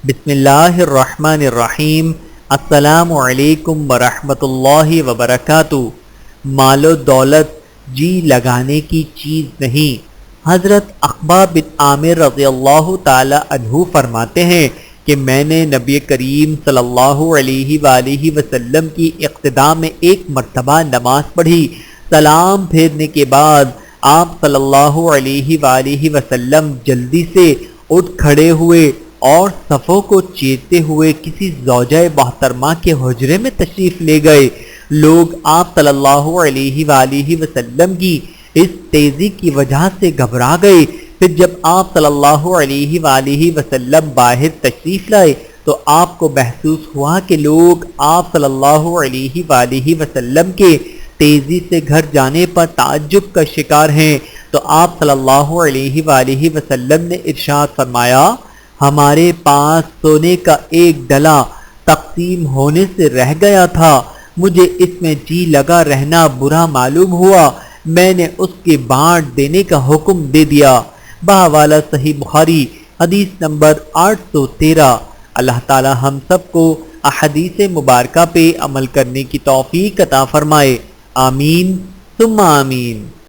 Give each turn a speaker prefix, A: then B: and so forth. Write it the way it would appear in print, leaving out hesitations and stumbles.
A: بسم اللہ الرحمن الرحیم۔ السلام علیکم ورحمۃ اللہ وبرکاتہ۔ مال و دولت جی لگانے کی چیز نہیں۔ حضرت عقبہ بن عامر رضی اللہ تعالی عنہ فرماتے ہیں کہ میں نے نبی کریم صلی اللہ علیہ وآلہ وسلم کی اقتداء میں ایک مرتبہ نماز پڑھی۔ سلام پھیرنے کے بعد آپ صلی اللہ علیہ وآلہ وسلم جلدی سے اٹھ کھڑے ہوئے اور صفوں کو چیرتے ہوئے کسی زوجہ محترمہ کے حجرے میں تشریف لے گئے۔ لوگ آپ صلی اللہ علیہ وآلہ وسلم کی اس تیزی کی وجہ سے گھبرا گئے۔ پھر جب آپ صلی اللہ علیہ وآلہ وسلم باہر تشریف لائے تو آپ کو محسوس ہوا کہ لوگ آپ صلی اللہ علیہ وآلہ وسلم کے تیزی سے گھر جانے پر تعجب کا شکار ہیں، تو آپ صلی اللہ علیہ وآلہ وسلم نے ارشاد فرمایا، ہمارے پاس سونے کا ایک ڈلا تقسیم ہونے سے رہ گیا تھا، مجھے اس میں جی لگا رہنا برا معلوم ہوا، میں نے اس کے بانٹ دینے کا حکم دے دیا۔ بحوالہ صحیح بخاری حدیث نمبر 813۔ اللہ تعالی ہم سب کو احادیث مبارکہ پہ عمل کرنے کی توفیق عطا فرمائے، آمین ثم آمین۔